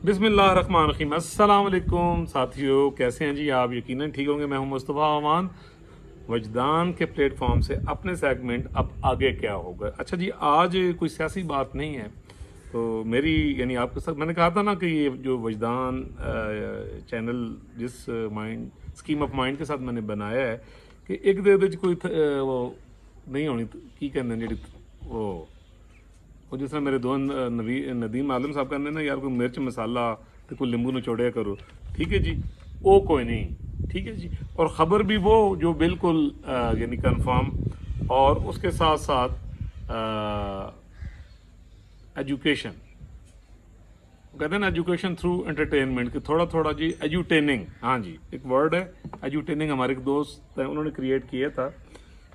बिस्मिल्लाहिर्रहमानिर्रहीम। अस्सलाम वालेकुम साथियों, कैसे हैं जी आप? यकीनन ठीक होंगे। मैं हूं मुस्तफ़ा अमान। वजदान के प्लेटफॉर्म से अपने सेगमेंट अब आगे क्या होगा। अच्छा जी, आज कोई सियासी बात नहीं है, तो मेरी यानी आपके साथ मैंने कहा था ना कि ये जो वजदान चैनल जिस माइंड स्कीम ऑफ माइंड के साथ मैंने बनाया है कि एक दे कोई वो नहीं होनी की कहते हैं जी वो जिस तरह मेरे दो नदीम आलम साहब कहते ना यार, कोई मिर्च मसाला तो कोई नींबू निचोड़िया करो। ठीक है जी, वो कोई नहीं। ठीक है जी। और ख़बर भी वो जो बिल्कुल यानी कंफर्म, और उसके साथ साथ एजुकेशन, कहते हैं ना एजुकेशन थ्रू एंटरटेनमेंट, कि थोड़ा थोड़ा जी एजुटेनिंग। हाँ जी, एक वर्ड है एजुटेनिंग, हमारे एक दोस्त हैं उन्होंने क्रिएट किया था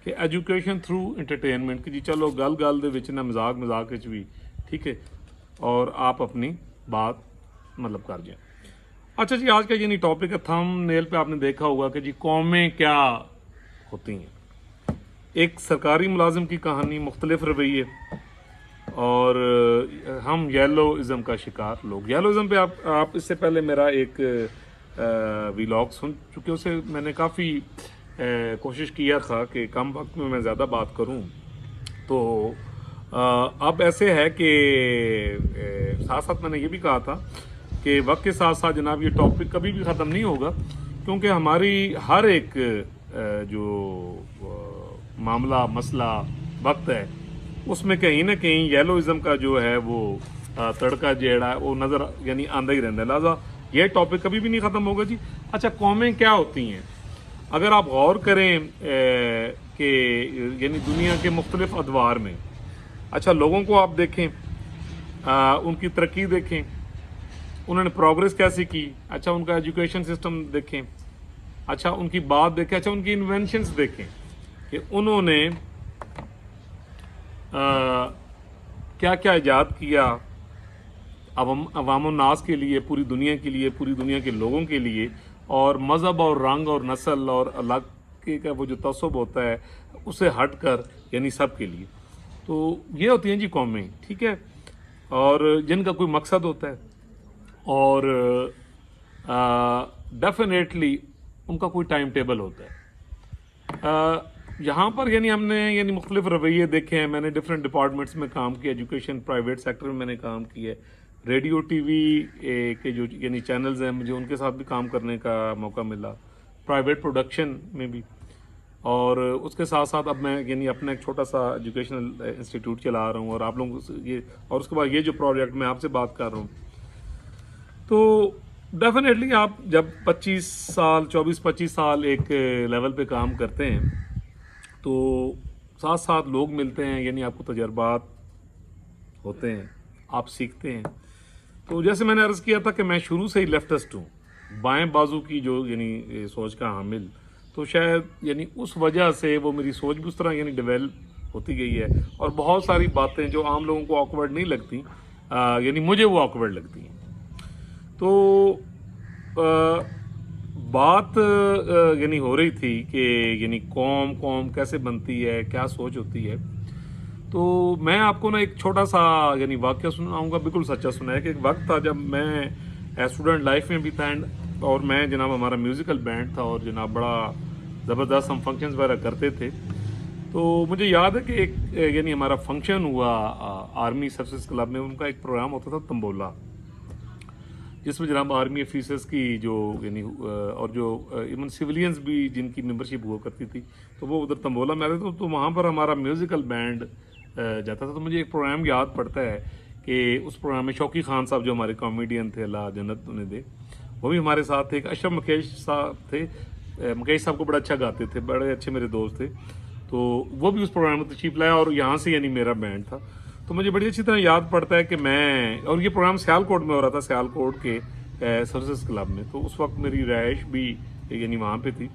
कि एजुकेशन थ्रू एंटरटेनमेंट, कि जी चलो गल गल दे विच ना मजाक मजाक विच भी ठीक है, और आप अपनी बात मतलब कर जाए। अच्छा जी, आज का ये नहीं टॉपिक है, थंबनेल पे आपने देखा होगा कि जी कौमें क्या होती हैं। एक सरकारी मुलाजिम की कहानी, मुख्तलिफ रवैये, और हम येलोइज़म का शिकार लोग। येलोइज़म पे आप इससे पहले मेरा एक व्लॉग सुन चुके, उसे मैंने काफ़ी कोशिश किया था कि कम वक्त में मैं ज़्यादा बात करूं। तो अब ऐसे है कि साथ साथ मैंने ये भी कहा था कि वक्त के साथ साथ जनाब ये टॉपिक कभी भी ख़त्म नहीं होगा, क्योंकि हमारी हर एक जो मामला मसला वक्त है उसमें कहीं ना कहीं येलोइज़म का जो है वो तड़का जेड़ा है वो नज़र यानी आंदा ही रहता है। लिहाजा ये टॉपिक कभी भी नहीं ख़त्म होगा जी। अच्छा, कौमें क्या होती हैं? अगर आप गौर करें कि यानी दुनिया के मुख्तलिफ अदवार में, अच्छा लोगों को आप देखें, उनकी तरक्की देखें, उन्होंने प्रोग्रेस कैसे की। अच्छा, उनका एजुकेशन सिस्टम देखें, अच्छा उनकी बात देखें, अच्छा उनकी इन्वेंशंस देखें कि उन्होंने क्या क्या इजाद किया अवाम नास के लिए, पूरी दुनिया के लिए, पूरी दुनिया के लोगों के लिए, और मज़हब और रंग और नस्ल और इलाके का वो जो तसब होता है उसे हट कर यानी सब के लिए। तो ये होती हैं जी कौमें, ठीक है, और जिनका कोई मकसद होता है, और डेफिनेटली उनका कोई टाइम टेबल होता है। यहाँ पर यानी हमने यानी मुख्तलिफ रवैये देखे हैं। मैंने डिफरेंट डिपार्टमेंट्स में काम किया, एजुकेशन, प्राइवेट सेक्टर में मैंने काम किया है, रेडियो टीवी के जो यानी चैनल्स हैं मुझे उनके साथ भी काम करने का मौका मिला, प्राइवेट प्रोडक्शन में भी, और उसके साथ साथ अब मैं यानी अपना एक छोटा सा एजुकेशनल इंस्टीट्यूट चला रहा हूँ, और आप लोगों से ये, और उसके बाद ये जो प्रोजेक्ट मैं आपसे बात कर रहा हूँ। तो डेफिनेटली आप जब 25 साल 24-25 साल एक लेवल पे काम करते हैं तो साथ साथ लोग मिलते हैं, यानी आपको तजर्बात होते हैं, आप सीखते हैं। तो जैसे मैंने अर्ज़ किया था कि मैं शुरू से ही लेफ्टिस्ट हूँ, बाएं बाजू की जो यानी सोच का हामिल, तो शायद यानी उस वजह से वो मेरी सोच भी उस तरह यानी डेवलप होती गई है, और बहुत सारी बातें जो आम लोगों को ऑकवर्ड नहीं लगती यानी मुझे वो ऑकवर्ड लगती हैं। तो बात यानी हो रही थी कि यानी कौम कौम कैसे बनती है, क्या सोच होती है। तो मैं आपको ना एक छोटा सा यानी वाक़या सुनाऊंगा, बिल्कुल सच्चा सुना है, कि एक वक्त था जब मैं स्टूडेंट लाइफ में भी था, और मैं जनाब हमारा म्यूज़िकल बैंड था, और जनाब बड़ा ज़बरदस्त हम फंक्शंस वगैरह करते थे। तो मुझे याद है कि एक यानी हमारा फंक्शन हुआ आर्मी सर्विस क्लब में, उनका एक प्रोग्राम होता था तंबोला, जिसमें जनाब आर्मी ऑफिसर्स की जो यानी और जो इवन सिविलियंस भी जिनकी मेंबरशिप हुआ करती थी, तो वो उधर तंबोला में आते थे। तो वहाँ पर हमारा म्यूज़िकल बैंड जाता था। तो मुझे एक प्रोग्राम याद पड़ता है कि उस प्रोग्राम में शौकी खान साहब जो हमारे कॉमेडियन थे, अल्लाह जन्नत उन्हें दे, वो भी हमारे साथ थे। एक अशरफ मुकेश साहब थे, मुकेश साहब को बड़ा अच्छा गाते थे, बड़े अच्छे मेरे दोस्त थे, तो वो भी उस प्रोग्राम में तशरीफ लाया, और यहाँ से यानी मेरा बैंड था। तो मुझे बड़ी अच्छी तरह याद पड़ता है कि मैं, और ये प्रोग्राम सियालकोट में हो रहा था, सियालकोट के सर्विसेज क्लब में, तो उस वक्त मेरी रहाइश भी यानी वहाँ पे थी।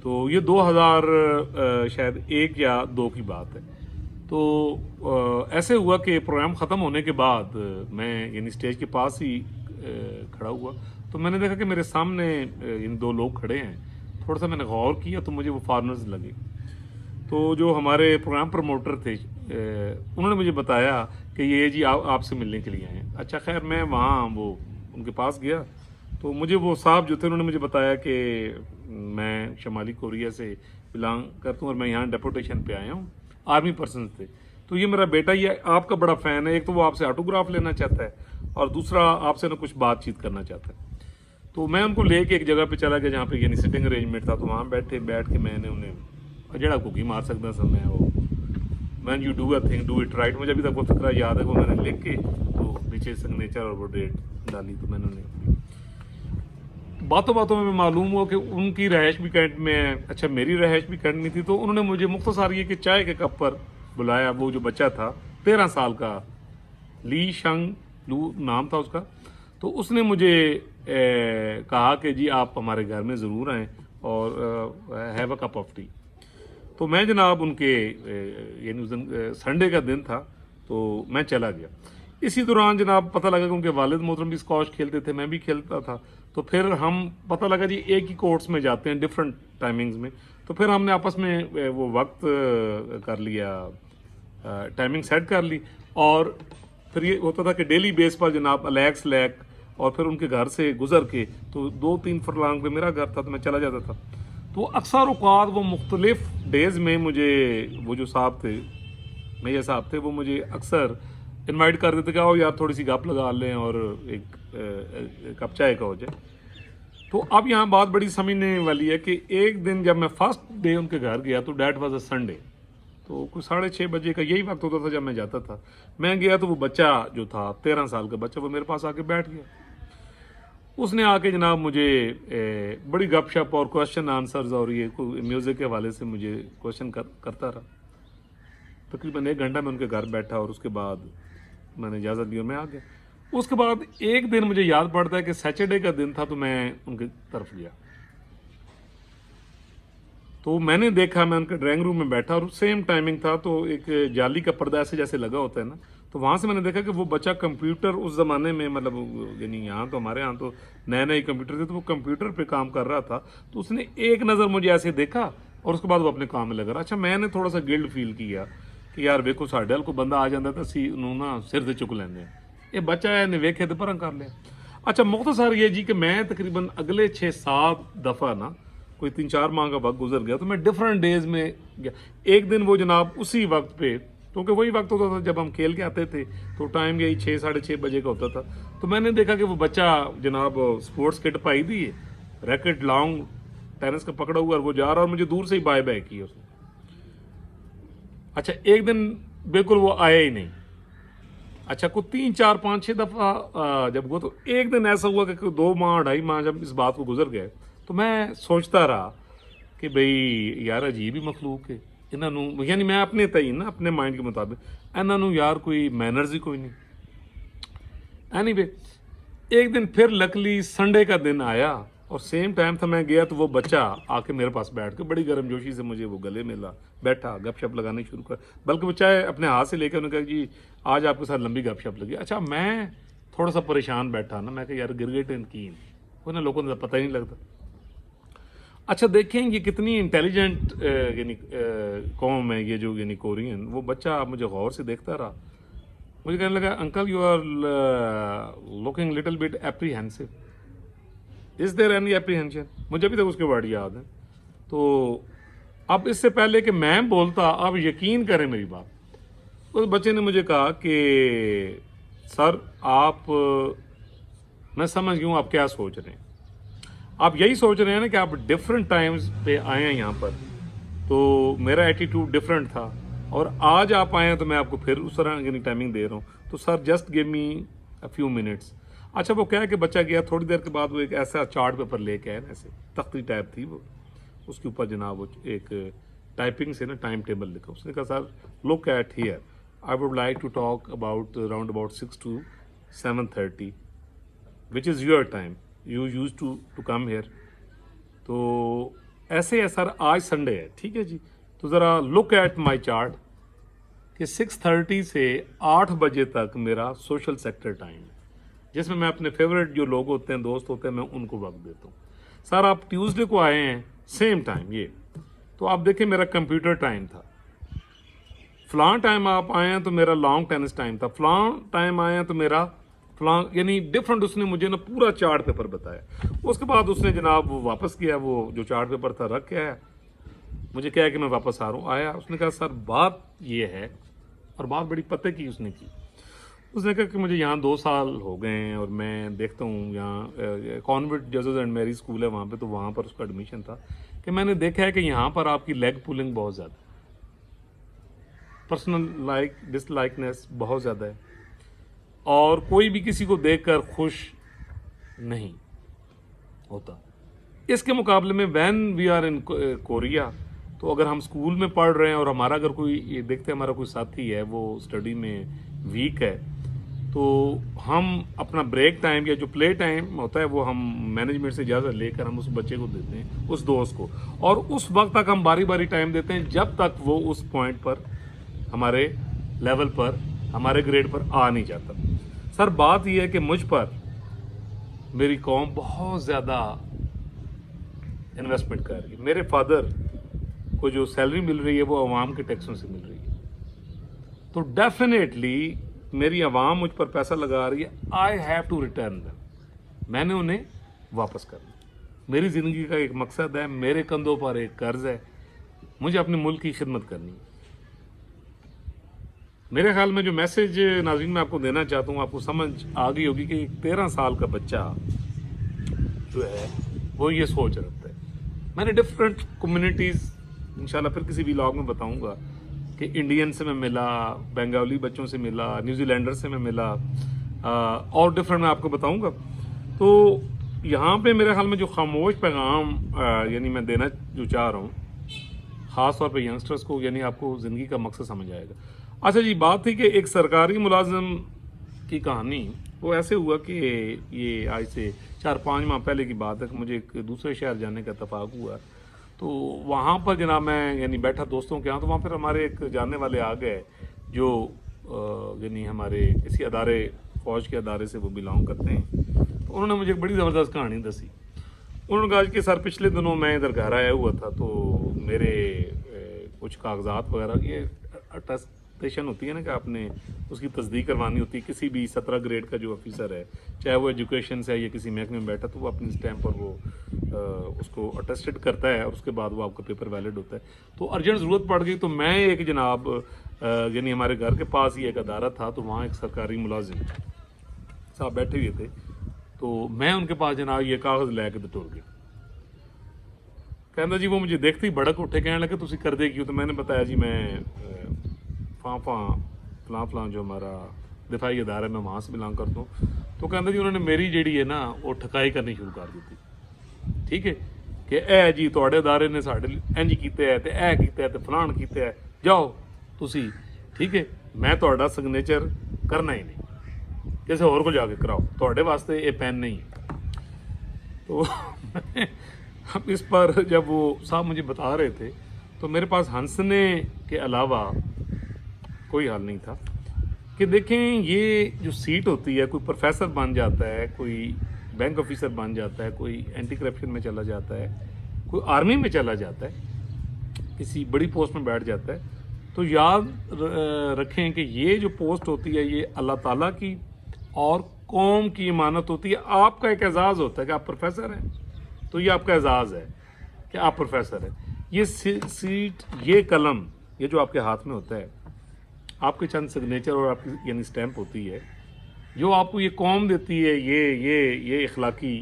तो ये 2000 शायद 1 या 2 की बात है। तो ऐसे हुआ कि प्रोग्राम ख़त्म होने के बाद मैं यानी स्टेज के पास ही खड़ा हुआ, तो मैंने देखा कि मेरे सामने इन 2 लोग खड़े हैं। थोड़ा सा मैंने गौर किया तो मुझे वो फॉरेनर्स लगे। तो जो हमारे प्रोग्राम प्रमोटर थे उन्होंने मुझे बताया कि ये जी आपसे मिलने के लिए आए हैं। अच्छा खैर, मैं वहाँ वो ان کے پاس گیا تو مجھے وہ صاحب جو تھے انہوں نے مجھے بتایا کہ میں شمالی کوریا سے بلانگ کرتا ہوں اور میں یہاں ڈیپوٹیشن پہ آیا ہوں، آرمی پرسنز تھے، تو یہ میرا بیٹا یہ آپ کا بڑا فین ہے، ایک تو وہ آپ سے آٹوگراف لینا چاہتا ہے اور دوسرا آپ سے نہ کچھ بات چیت کرنا چاہتا ہے۔ تو میں ان کو لے کے ایک جگہ پہ چلا گیا جہاں پہ یعنی سٹنگ ارینجمنٹ تھا، تو وہاں بیٹھ کے میں نے انہیں جڑا کوکی مار سکتا سر میں وہ man you do a thing do it right, مجھے ابھی تک وہ فکرہ یاد ہے، وہ میں نے لکھ کے تو نیچے سگنیچر اور وہ ڈیٹ ڈالی، تو میں نے انہیں باتوں میں معلوم ہوا کہ ان کی رہائش بھی کینٹ میں ہے، اچھا میری رہائش بھی کینٹ میں تھی، تو انہوں نے مجھے مختصر یہ کہ چائے کے کپ پر بلایا، وہ جو بچہ تھا 13 سال کا، لی شنگ لو نام تھا اس کا، تو اس نے مجھے کہا کہ جی آپ ہمارے گھر میں ضرور آئیں اور have a cup of T. تو میں جناب ان کے یعنی اس دن سنڈے کا دن تھا تو میں چلا گیا۔ اسی دوران جناب پتہ لگا کہ ان کے والد محترم بھی اسکواش کھیلتے تھے، میں بھی کھیلتا تھا، تو پھر ہم پتہ لگا جی ایک ہی کورٹس میں جاتے ہیں ڈفرینٹ ٹائمنگز میں، تو پھر ہم نے آپس میں وہ وقت کر لیا، ٹائمنگ سیٹ کر لی، اور پھر یہ ہوتا تھا کہ ڈیلی بیس پر جناب الیکس لیک اور پھر ان کے گھر سے گزر کے تو 2-3 فرلانگ پہ میرا گھر تھا تو میں چلا جاتا تھا۔ تو اکثر اوقات وہ مختلف ڈیز میں مجھے وہ جو صاحب تھے میاں صاحب تھے وہ مجھے اکثر انوائٹ کر دیتے کہ آؤ یار تھوڑی سی گپ لگا لیں اور ایک کپ چائے کا ہو جائے۔ تو اب یہاں بات بڑی سمجھنے والی ہے کہ ایک دن جب میں فرسٹ ڈے ان کے گھر گیا تو دیٹ واز اے سنڈے، تو کوئی 6:30 بجے کا یہی وقت ہوتا تھا جب میں جاتا تھا۔ میں گیا تو وہ بچہ جو تھا 13 سال کا بچہ وہ میرے پاس آ کے بیٹھ گیا، اس نے آ کے جناب مجھے بڑی گپ شپ اور کوشچن آنسرز اور یہ میوزک کے حوالے سے مجھے کوشچن کرتا رہا۔ تقریباً 1 گھنٹہ میں ان کے گھر بیٹھا اور اس کے بعد میں نے اجازت دی اور میں آ گیا۔ اس کے بعد ایک دن مجھے یاد پڑتا ہے کہ سیٹرڈے کا دن تھا تو میں ان کی طرف گیا، تو میں نے دیکھا میں ان کے ڈرائنگ روم میں بیٹھا اور سیم ٹائمنگ تھا، تو ایک جالی کا پردہ ایسے جیسے لگا ہوتا ہے نا، تو وہاں سے میں نے دیکھا کہ وہ بچہ کمپیوٹر اس زمانے میں مطلب یعنی یہاں تو ہمارے یہاں تو نئے کمپیوٹر تھے، تو وہ کمپیوٹر پہ کام کر رہا تھا، تو اس نے ایک نظر مجھے ایسے دیکھا اور اس کے بعد وہ اپنے کام میں لگا رہا۔ اچھا میں نے تھوڑا سا گلڈ فیل کیا کہ یار ویکو ساڈے کو بندہ آ جاتا تو اسی انہوں نا سر سے چک لیندے، یہ بچہ ہے نے ویکھے تو پرا کر لیا۔ اچھا مختصر یہ جی کہ میں تقریباً اگلے 6-7 دفعہ نا کوئی 3-4 ماہ کا وقت گزر گیا تو میں ڈفرینٹ ڈیز میں گیا۔ ایک دن وہ جناب اسی وقت پہ، کیونکہ وہی وقت ہوتا تھا جب ہم کھیل کے آتے تھے تو ٹائم یہی 6-6:30 بجے کا ہوتا تھا، تو میں نے دیکھا کہ وہ بچہ جناب سپورٹس کٹ پائی دی ہے، ریکٹ لانگ ٹینس کا پکڑا ہوا اور وہ جا رہا اور مجھے دور سے ہی بائے بائے کی اس نے۔ اچھا ایک دن بالکل وہ آیا ہی نہیں، اچھا کوئی 3-4-5-6 دفعہ جب ہوا تو ایک دن ایسا ہوا کہ 2 ماہ 2.5 ماہ جب اس بات کو گزر گئے تو میں سوچتا رہا کہ بھئی یار عجیب ہی مخلوق ہے انہوں، یعنی میں اپنے تعین نا اپنے مائنڈ کے مطابق انہوں یار کوئی مینرز ہی کوئی نہیں۔ اینی وے ایک دن پھر لکلی سنڈے کا دن آیا اور سیم ٹائم تھا، میں گیا تو وہ بچہ آ کے میرے پاس بیٹھ کے بڑی گرم جوشی سے مجھے وہ گلے ملا، بیٹھا گپ شپ لگانے شروع کر، بلکہ وہ چائے اپنے ہاتھ سے لے کے انہوں نے کہا جی آج آپ کے ساتھ لمبی گپ شپ لگی۔ اچھا میں تھوڑا سا پریشان بیٹھا نا، میں کہ یار گرگٹ انکین وہ نا لوگوں نے پتہ ہی نہیں لگتا۔ اچھا دیکھیں یہ کتنی انٹیلیجنٹ یعنی قوم ہے یہ جو یعنی کورین، وہ بچہ مجھے غور سے دیکھتا رہا، مجھے کہنے لگا uncle you are looking little bit apprehensive, is there any apprehension, مجھے ابھی تک اس کے ورڈ یاد ہیں۔ تو اب اس سے پہلے کہ میں بولتا آپ یقین کریں میری بات، اس بچے نے مجھے کہا کہ سر آپ میں سمجھ گیا ہوں آپ کیا سوچ رہے ہیں، آپ یہی سوچ رہے ہیں نا کہ آپ ڈفرینٹ ٹائمز پہ آئے ہیں یہاں پر، تو میرا ایٹیٹیوڈ ڈفرینٹ تھا اور آج آپ آئے ہیں تو میں آپ کو پھر اس طرح یعنی ٹائمنگ دے رہا ہوں، تو sir just give me a few minutes. اچھا وہ کہہ کہ بچہ گیا، تھوڑی دیر کے بعد وہ ایک ایسا چارٹ پیپر لے کے آیا، ایسے تختی ٹائپ تھی وہ، اس کے اوپر جناب وہ ایک ٹائپنگ سے نا ٹائم ٹیبل لکھا، اس نے کہا sir look at here I would like to talk about around about 6 to 7:30 which is your time you use to come here. تو ایسے ہے سر آج سنڈے ہے، ٹھیک ہے جی، تو ذرا لک ایٹ مائی چارٹ کہ 6:30 سے 8 بجے تک میرا سوشل سیکٹر ٹائم ہے، جس میں اپنے فیوریٹ جو لوگ ہوتے ہیں دوست ہوتے ہیں میں ان کو وقت دیتا ہوں۔ سر آپ ٹیوزڈے کو آئے ہیں سیم ٹائم یہ، تو آپ دیکھیں میرا کمپیوٹر ٹائم تھا، فلاں ٹائم آپ آئے ہیں تو میرا لانگ ٹینس ٹائم تھا، فلاں ٹائم آئے ہیں تو میرا फलां, यानी डिफरेंट उसने मुझे ना पूरा चार्ट पेपर बताया। उसके बाद उसने जनाब वो वापस किया, वो जो चार्ट पेपर था रख के आया, मुझे कहा कि मैं वापस आ रहा हूँ। आया, उसने कहा सर बात ये है, और बात बड़ी पते की उसने की। उसने कहा कि मुझे यहाँ 2 साल हो गए हैं और मैं देखता हूँ यहाँ कॉन्वेंट जजेस एंड मैरी स्कूल है वहाँ पे, तो वहाँ पर उसका एडमिशन था, कि मैंने देखा है कि यहाँ पर आपकी लेग पुलिंग बहुत ज़्यादा है, पर्सनल डिसलाइकनेस बहुत ज़्यादा है, और कोई भी किसी को देखकर खुश नहीं होता। इसके मुकाबले में when we are in Korea, तो अगर हम स्कूल में पढ़ रहे हैं और हमारा अगर कोई ये देखते हैं हमारा कोई साथी है वो स्टडी में वीक है, तो हम अपना ब्रेक टाइम या जो प्ले टाइम होता है वो हम मैनेजमेंट से इजाज़त लेकर हम उस बच्चे को देते हैं, उस दोस्त को, और उस वक्त तक हम बारी बारी टाइम देते हैं जब तक वो उस पॉइंट पर, हमारे लेवल पर, हमारे ग्रेड पर आ नहीं जाता। सर बात यह है कि मुझ पर मेरी कौम बहुत ज़्यादा इन्वेस्टमेंट कर रही है। मेरे फादर को जो सैलरी मिल रही है वो अवाम के टैक्सों से मिल रही है, तो डेफिनेटली मेरी आवाम मुझ पर पैसा लगा रही है, I have to return them, मैंने उन्हें वापस करना। मेरी ज़िंदगी का एक मकसद है, मेरे कंधों पर एक कर्ज है, मुझे अपने मुल्क की खिदमत करनी है। मेरे ख्याल में जो मैसेज नाज़रीन मैं आपको देना चाहता हूँ, आपको समझ आ गई होगी कि 13 साल का बच्चा जो है वो ये सोच रखता है। मैंने डिफरेंट कम्युनिटीज़ इंशाल्लाह फिर किसी व्लॉग में बताऊंगा कि इंडियन से मैं मिला, बंगाली बच्चों से मिला, न्यूजीलैंडर से मैं मिला, और डिफरेंट मैं आपको बताऊंगा। तो यहाँ पे मेरे ख्याल में जो खामोश पैगाम यानी मैं देना जो चाह रहा हूँ ख़ास तौर पे यंगस्टर्स को, यानी आपको ज़िंदगी का मकसद समझ आएगा। अच्छा जी, बात थी कि एक सरकारी मुलाजिम की कहानी, वो ऐसे हुआ कि ये आज से 4-5 माह पहले की बात है कि मुझे एक दूसरे शहर जाने का इत्तेफाक हुआ। तो वहाँ पर जनाब मैं यानी बैठा दोस्तों के यहाँ, तो वहाँ पर हमारे एक जानने वाले आ गए जो यानी हमारे किसी अदारे, फ़ौज के अदारे से वो बिलोंग करते हैं। तो उन्होंने मुझे एक बड़ी ज़बरदस्त कहानी दसी। उन्होंने कहा कि सर पिछले दिनों मैं इधर घर आया हुआ था, तो मेरे कुछ कागजात वगैरह, ये अटेस्टेशन होती है ना कि आपने उसकी तस्दीक करवानी होती है, किसी भी 17 ग्रेड का जो ऑफिसर है, चाहे वो एजुकेशन से है या किसी महकमे में बैठा, तो वो अपनी स्टैम्प पर वो उसको अटेस्टेड करता है और उसके बाद वो आपका पेपर वैलिड होता है। तो अर्जेंट ज़रूरत पड़ गई, तो मैं एक जनाब यानी हमारे घर के पास ही एक अदारा था, तो वहाँ एक सरकारी मुलाजिम साहब बैठे हुए थे, तो मैं उनके पास जनाब ये कागज़ लैके तो टुर गया। कहना जी वो मुझे देखते ही भड़क उठे, कहने लगे तुसी कर दे क्यों? तो मैंने बताया जी मैं फलां जो हमारा दिफाई अदारा है मैं वहाँ से बिलोंग करता हूँ। तो कहता जी उन्होंने मेरी जी है ना वो ठकाई करनी शुरू कर दी थी, ठीक है, कि ए जी तुहाडे अदारे ने साडे इंज कीते है, ते ए कीता है, ते फलान कीता है, जाओ तुसी, ठीक है, मैं तुहाडा सिग्नेचर करना ही नहीं, किसी होर को जाके कराओ, तुहाडे वास्ते ये पेन नहीं है। तो अब इस पर जब वो साहब मुझे बता रहे थे, तो मेरे पास हंसने के अलावा कोई हाल नहीं था कि देखें ये जो सीट होती है, कोई प्रोफेसर बन जाता है, कोई बैंक ऑफिसर बन जाता है, कोई एंटी करप्शन में चला जाता है, कोई आर्मी में चला जाता है, किसी बड़ी पोस्ट में बैठ जाता है, तो याद रखें कि ये जो पोस्ट होती है ये अल्लाह ताला की और कौम की इमानत होती है। आपका एक एजाज़ होता है कि आप प्रोफेसर हैं, तो ये आपका एजाज़ है कि आप प्रोफेसर हैं। ये सीट, ये कलम, ये जो आपके हाथ में होता है, आपके चंद सिग्नेचर और आपकी यानी स्टैंप होती है, जो आपको ये कौम देती है, ये इखलाकी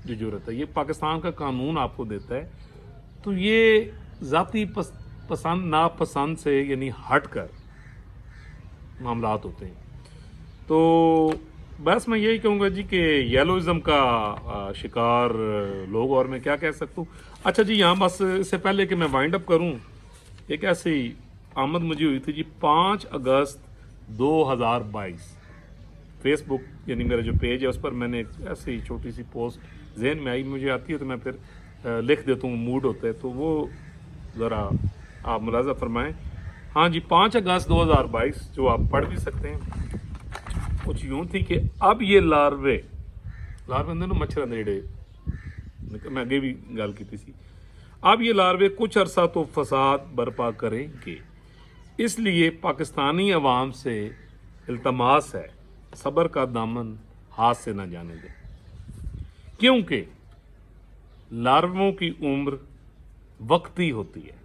जो जरूरत है, ये पाकिस्तान का कानून आपको देता है। तो ये ज़ाती पसंद नापसंद से यानी हट कर मामलात होते हैं। तो बस मैं यही कहूँगा जी कि येलोइज़म का शिकार लोग, और मैं क्या कह सकता हूँ। अच्छा जी, यहाँ बस इससे पहले कि मैं वाइंड अप करूँ, एक ऐसी आमद मुझे हुई थी जी 5 अगस्त 2022, फेसबुक यानी मेरा जो पेज है उस पर मैंने एक ऐसी छोटी सी पोस्ट जहन में आई, मुझे आती है तो मैं फिर लिख देता हूँ, मूड होता है, तो वो ज़रा आप मुलाज़ा फरमाएँ। हाँ जी, 5 अगस्त 2022, जो आप पढ़ भी सकते हैं, कुछ यूँ थी कि अब ये लार्वे अंदर मच्छर नेड़े, मैं अगे भी गल की थी, अब ये लार्वे कुछ अरसा तो फसाद बर्पा करेंगे, इसलिए पाकिस्तानी अवाम से इल्तमास है सब्र का दामन हाथ से ना जाने दें, क्योंकि लार्वों की उम्र वक्ती होती है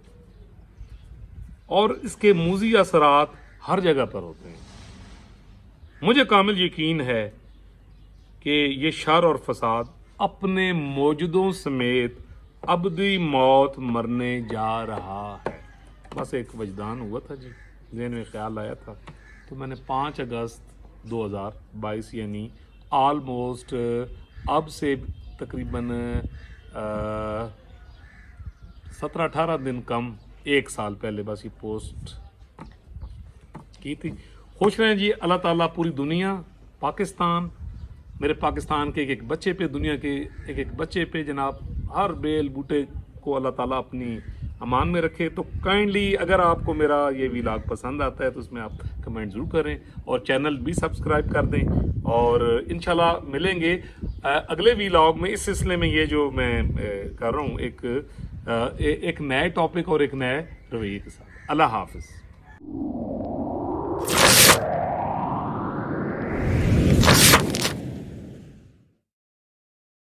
और इसके मूजी असरात हर जगह पर होते हैं। मुझे कामिल यकीन है कि ये शर और फसाद अपने मौजूदों समेत अबदी मौत मरने जा रहा है। बस एक वजदान हुआ था जी, ज़हन में ख्याल आया था, तो मैंने 5 अगस्त 2022 यानी आलमोस्ट अब से तकरीबन 17-18 दिन कम 1 साल पहले बस ये पोस्ट की थी। खुश रहें जी, अल्लाह ताला पूरी दुनिया, पाकिस्तान, मेरे पाकिस्तान के एक एक बच्चे पे, दुनिया के एक एक बच्चे पे जनाब, हर बेल बूटे को अल्लाह ताला अपनी अमान में रखे। तो काइंडली अगर आपको मेरा ये व्लॉग पसंद आता है तो उसमें आप कमेंट ज़रूर करें और चैनल भी सब्सक्राइब कर दें, और इंशाल्लाह मिलेंगे अगले व्लॉग में। इस सिलसिले में ये जो मैं कर रहा हूँ एक नए टॉपिक और एक नए रवैये के साथ। अल्लाह हाफिज़।